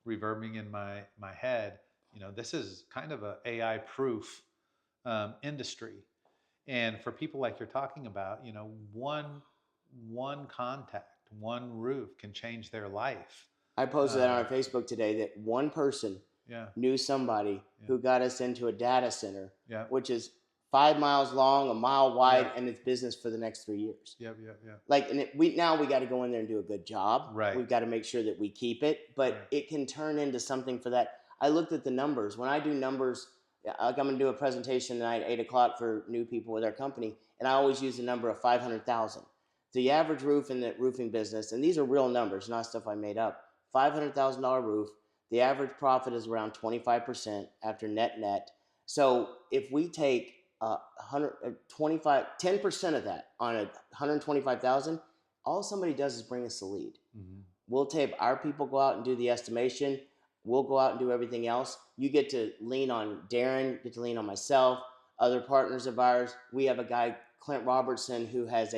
reverbing in my head. This is kind of a AI proof industry. And for people like you're talking about, one contact, one roof can change their life. I posted that on our Facebook today that one person knew somebody who got us into a data center, which is 5 miles long, a mile wide, and it's business for the next 3 years. Yeah. Like, and we got to go in there and do a good job. Right. We've got to make sure that we keep it, but it can turn into something for that. I looked at the numbers. When I do numbers, like I'm going to do a presentation tonight at 8:00 for new people with our company, and I always use the number of 500,000. The average roof in the roofing business, and these are real numbers, not stuff I made up, $500,000 roof. The average profit is around 25% after net. So if we take 10% of that on 125,000, all somebody does is bring us a lead. Mm-hmm. We'll take our people, go out and do the estimation. We'll go out and do everything else. You get to lean on Darren, get to lean on myself, other partners of ours. We have a guy, Clint Robertson, who has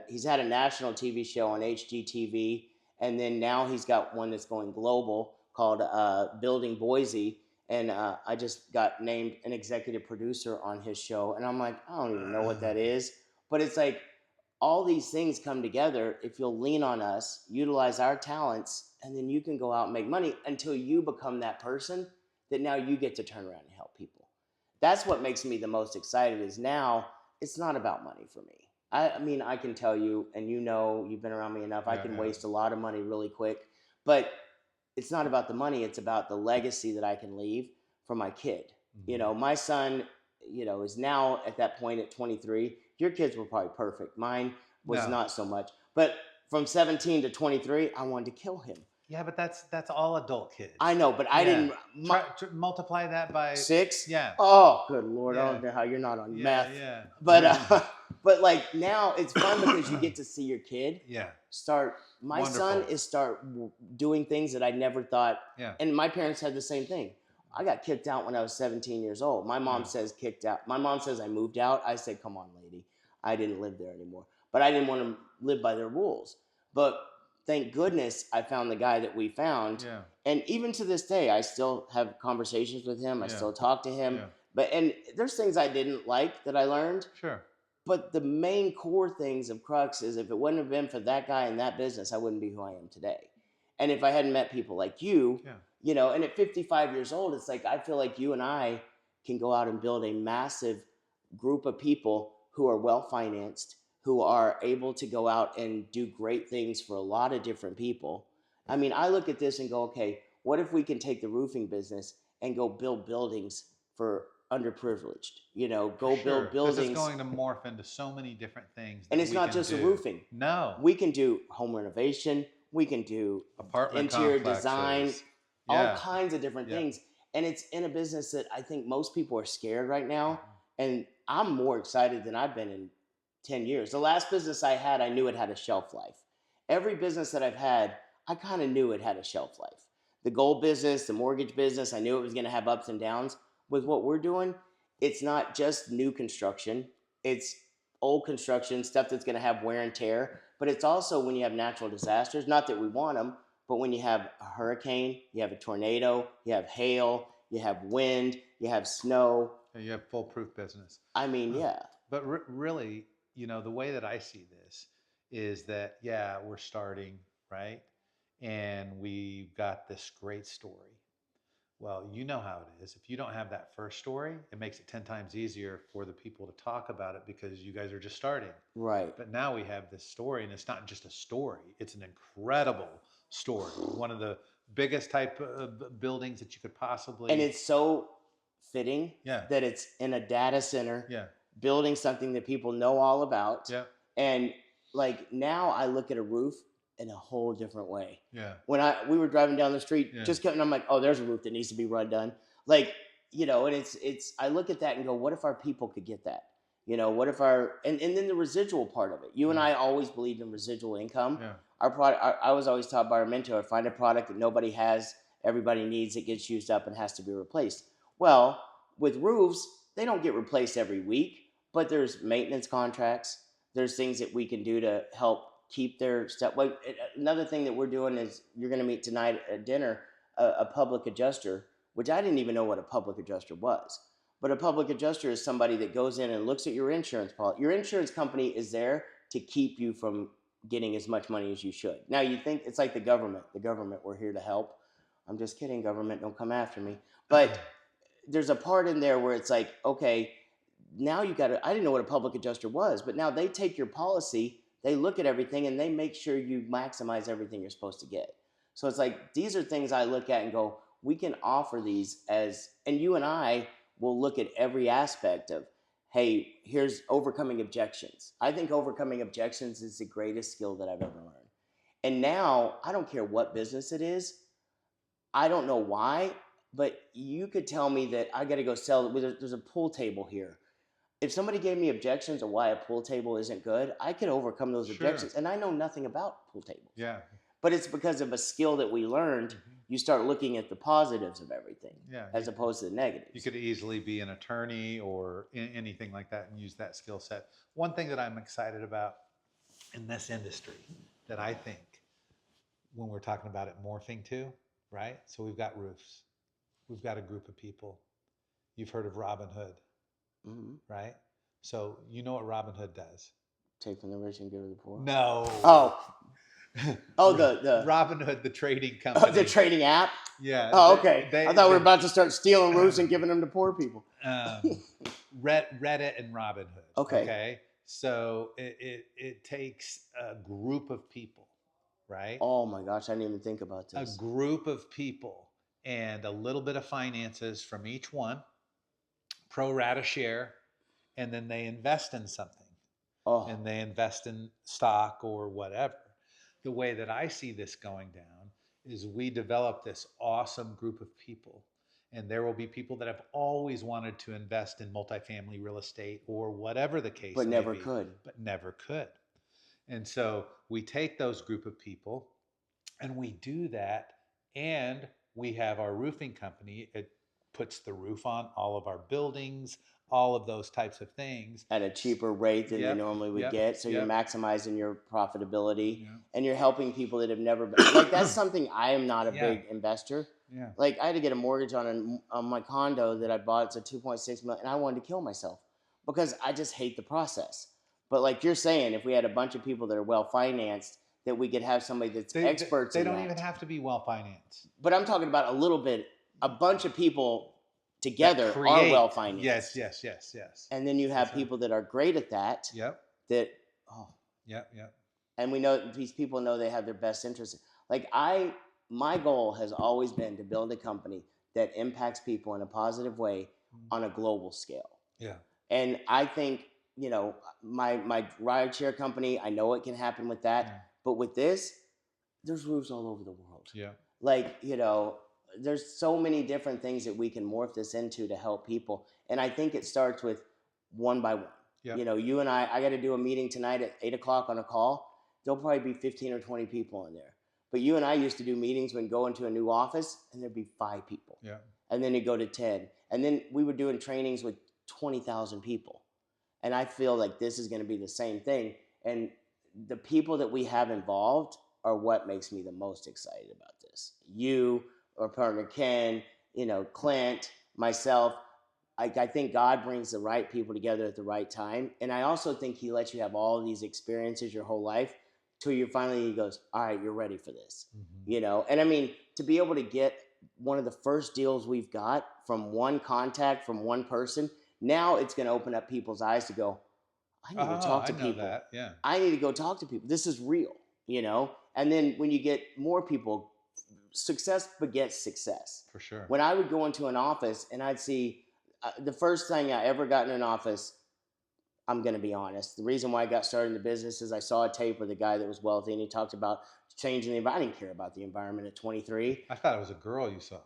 he's had a national TV show on HGTV, and then now he's got one that's going global called Building Boise, and I just got named an executive producer on his show, and I'm like, I don't even know what that is, but it's like all these things come together if you'll lean on us, utilize our talents, and then you can go out and make money until you become that person that now you get to turn around and help people. That's what makes me the most excited, is now it's not about money for me. I mean, I can tell you, and you've been around me enough, I can waste a lot of money really quick, but it's not about the money. It's about the legacy that I can leave for my kid. Mm-hmm. My son, is now at that point at 23. Your kids were probably perfect. Mine was not so much. But from 17 to 23, I wanted to kill him. Yeah, but that's all adult kids. I know, but I didn't. Try multiply that by 6. Yeah. Oh, good Lord! I don't know how you're not on math. Yeah. But like now it's fun because you get to see your kid. Start. My son is start doing things that I never thought. Yeah. And my parents had the same thing. I got kicked out when I was 17 years old. My mom says kicked out. My mom says I moved out. I said, come on, lady. I didn't live there anymore. But I didn't want to live by their rules. But thank goodness I found the guy that we found. Yeah. And even to this day, I still have conversations with him. I still talk to him. Yeah. And there's things I didn't like that I learned. Sure. But the main core things of Crux is if it wouldn't have been for that guy in that business, I wouldn't be who I am today. And if I hadn't met people like you, and at 55 years old, it's like I feel like you and I can go out and build a massive group of people who are well-financed, who are able to go out and do great things for a lot of different people. I mean, I look at this and go, okay, what if we can take the roofing business and go build buildings for underprivileged, build buildings. It's going to morph into so many different things. And it's not just roofing. No. We can do home renovation. We can do apartment interior complexes. Design, all kinds of different things. And it's in a business that I think most people are scared right now. And I'm more excited than I've been in 10 years. The last business I had, I knew it had a shelf life. Every business that I've had, I kind of knew it had a shelf life. The gold business, the mortgage business, I knew it was going to have ups and downs. With what we're doing, it's not just new construction, it's old construction, stuff that's going to have wear and tear. But it's also when you have natural disasters, not that we want them, but when you have a hurricane, you have a tornado, you have hail, you have wind, you have snow. And you have foolproof business. I mean, yeah. But really, the way that I see this is that, yeah, we're starting, right? And we've got this great story. Well, you know how it is. If you don't have that first story, it makes it 10 times easier for the people to talk about it because you guys are just starting. Right. But now we have this story, and it's not just a story, it's an incredible story. One of the biggest type of buildings that you could possibly. And it's so fitting Yeah. that it's in a data center, Yeah. building something that people know all about. Yeah. And like now I look at a roof in a whole different way. Yeah. When we were driving down the street, Yeah. just coming, I'm like, oh, there's a roof that needs to be redone. Like, and it's I look at that and go, what if our people could get that? What if and then the residual part of it. You and I always believed in residual income. Yeah. Our product, I was always taught by our mentor, find a product that nobody has, everybody needs, it gets used up and has to be replaced. Well, with roofs, they don't get replaced every week, but there's maintenance contracts. There's things that we can do to help keep their stuff. Like another thing that we're doing is you're going to meet tonight at dinner a public adjuster, which I didn't even know what a public adjuster was. But a public adjuster is somebody that goes in and looks at your insurance policy. Your insurance company is there to keep you from getting as much money as you should. Now you think it's like the government. The government, we're here to help. I'm just kidding, government, don't come after me. But there's a part in there where it's like, okay, now you got to, I didn't know what a public adjuster was, but now they take your policy, they look at everything, and they make sure you maximize everything you're supposed to get. So it's like, these are things I look at and go, we can offer these and you and I will look at every aspect of, hey, here's overcoming objections. I think overcoming objections is the greatest skill that I've ever learned. And now, I don't care what business it is. I don't know why, but you could tell me that I got to go sell, there's a pool table here. If somebody gave me objections of why a pool table isn't good, I could overcome those objections. And I know nothing about pool tables. Yeah. But it's because of a skill that we learned. You start looking at the positives of everything as opposed to the negatives. You could easily be an attorney or anything like that and use that skill set. One thing that I'm excited about in this industry that I think when we're talking about it morphing to, right? So we've got roofs. We've got a group of people. You've heard of Robin Hood. Mm-hmm. Right? So you know what Robin Hood does? Take from the rich and give to the poor? No. Oh, the Robin Hood, the trading company. The trading app? Yeah. Oh, okay. I thought we were about to start stealing roofs and giving them to poor people. Reddit and Robin Hood. Okay. So it takes a group of people, right? Oh my gosh, I didn't even think about this. A group of people and a little bit of finances from each one. Pro rata share, and then they invest in something. And they invest in stock or whatever. The way that I see this going down is we develop this awesome group of people, and there will be people that have always wanted to invest in multifamily real estate or whatever the case but may never be, could. but never could. And so we take those group of people and we do that, and we have our roofing company. It puts the roof on all of our buildings, all of those types of things. At a cheaper rate than they normally would get. So you're maximizing your profitability and you're helping people that have never been. Like, that's something I am not a big investor. Yeah. Like, I had to get a mortgage on my condo that I bought. It's a $2.6 million, and I wanted to kill myself because I just hate the process. But like you're saying, if we had a bunch of people that are well-financed, that we could have somebody that's experts in that. They don't even have to be well-financed. But I'm talking about a bunch of people together are well-financed. Yes. And then you have people that are great at that. Yep. Yep. And we know these people know they have their best interests. Like my goal has always been to build a company that impacts people in a positive way on a global scale. Yeah. And I think, my rideshare company, I know it can happen with that. Yeah. But with this, there's roofs all over the world. Yeah. Like, there's so many different things that we can morph this into to help people. And I think it starts with one by one. Yep. You and I got to do a meeting tonight at 8:00 on a call there'll probably be 15 or 20 people in there. But you and I used to do meetings when go into a new office and there'd be 5 people. Yeah. And then it'd go to 10. And then we were doing trainings with 20,000 people. And I feel like this is going to be the same thing. And the people that we have involved are what makes me the most excited about this. You, our partner Ken, Clint, myself. I think God brings the right people together at the right time. And I also think he lets you have all of these experiences your whole life till you finally, he goes, all right, you're ready for this. And I mean, to be able to get one of the first deals we've got from one contact, from one person, now it's going to open up people's eyes to go, I need to talk to I know people. that. Yeah. I need to go talk to people. This is real, And then when you get more people, success begets success. For sure. When I would go into an office and I'd see the first thing I ever got in an office, I'm going to be honest. The reason why I got started in the business is I saw a tape with a guy that was wealthy and he talked about changing the environment. I didn't care about the environment at 23. I thought it was a girl you saw.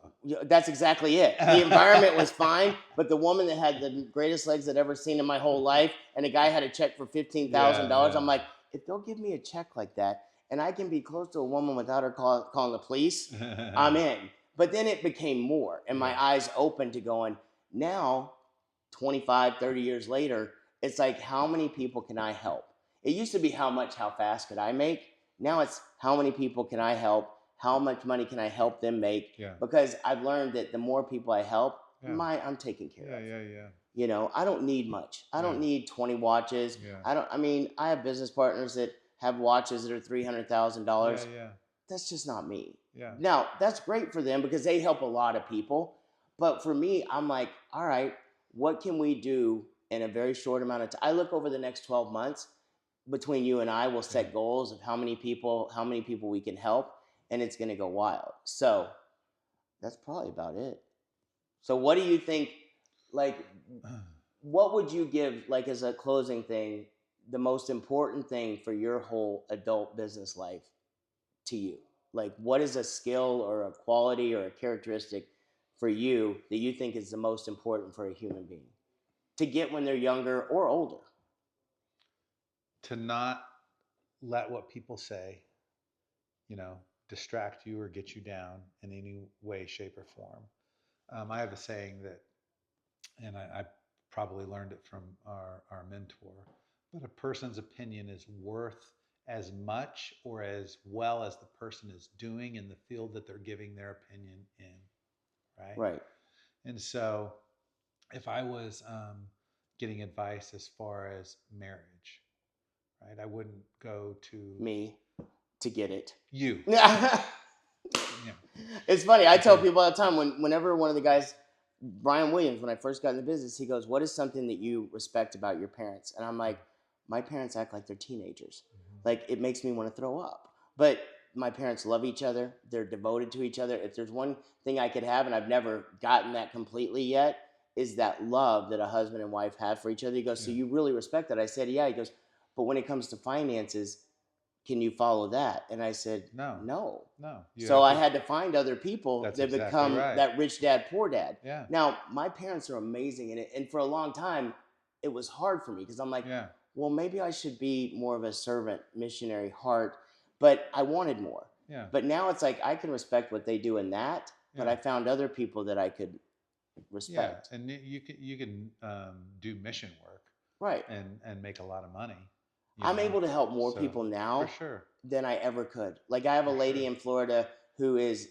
That's exactly it. The environment was fine, but the woman that had the greatest legs I'd ever seen in my whole life, and the guy had a check for $15,000. I'm like, if they'll give me a check like that, and I can be close to a woman without her calling the police, I'm in. But then it became more, and my eyes opened to going, now, 25, 30 years later, it's like, how many people can I help? It used to be how fast could I make? Now it's how many people can I help? How much money can I help them make? Yeah. Because I've learned that the more people I help, I'm taken care of. Yeah. I don't need much. I don't need 20 watches. Yeah. I have business partners that have watches that are $300,000. Yeah. That's just not me. Yeah. Now, that's great for them because they help a lot of people. But for me, I'm like, all right, what can we do in a very short amount of time? I look over the next 12 months between you and I, we'll set goals of how many people we can help, and it's going to go wild. So that's probably about it. So what do you think, like, what would you give, like, as a closing thing, the most important thing for your whole adult business life to you? Like, what is a skill or a quality or a characteristic for you that you think is the most important for a human being to get when they're younger or older? To not let what people say, distract you or get you down in any way, shape, or form. I have a saying that, and I probably learned it from our mentor, but a person's opinion is worth as much or as well as the person is doing in the field that they're giving their opinion in. Right. Right. And so if I was getting advice as far as marriage, right, I wouldn't go to Me to get it. You. Yeah. It's funny. I tell people all the time whenever one of the guys, Brian Williams, when I first got in the business, he goes, what is something that you respect about your parents? And I'm like, my parents act like they're teenagers. Like, it makes me want to throw up. But my parents love each other. They're devoted to each other. If there's one thing I could have, and I've never gotten that completely yet, is that love that a husband and wife have for each other. He goes, so you really respect that? I said, yeah. He goes, but when it comes to finances, can you follow that? And I said, no. So I had to find other people that become that rich dad, poor dad. Yeah. Now, my parents are amazing in it. And for a long time, it was hard for me because I'm like, well, maybe I should be more of a servant missionary heart. But I wanted more. Yeah. But now it's like I can respect what they do in that. But I found other people that I could respect. Yeah. And you can do mission work. Right. And make a lot of money. I'm able to help more people now than I ever could. Like, I have a lady in Florida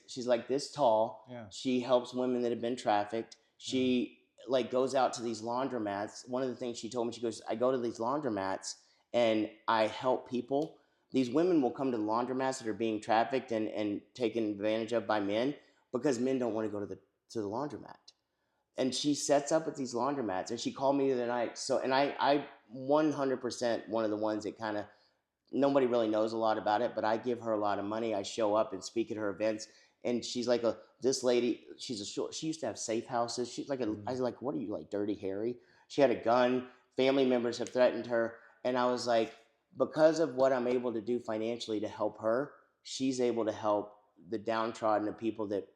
she's like this tall. Yeah. She helps women that have been trafficked. She like goes out to these laundromats. One of the things she told me, she goes, I go to these laundromats and I help people. These women will come to the laundromats that are being trafficked and taken advantage of by men because men don't want to go to the laundromat. And she sets up at these laundromats, and she called me the other night. So, and I 100% one of the ones that kind of nobody really knows a lot about it, but I give her a lot of money. I show up and speak at her events, and she's like this lady. She used to have safe houses. She's like I was like, what are you, like Dirty Harry? She had a gun. Family members have threatened her, and I was like, because of what I'm able to do financially to help her, she's able to help the downtrodden, the people that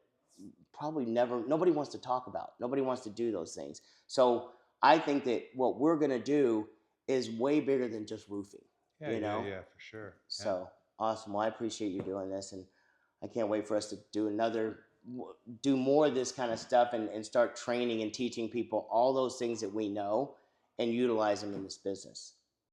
probably nobody wants to talk about. Nobody wants to do those things. So I think that what we're going to do is way bigger than just roofing. Yeah, you yeah, know? yeah, for sure. Yeah. So awesome. Well, I appreciate you doing this, and I can't wait for us to do more of this kind of stuff, and start training and teaching people all those things that we know and utilize them in this business.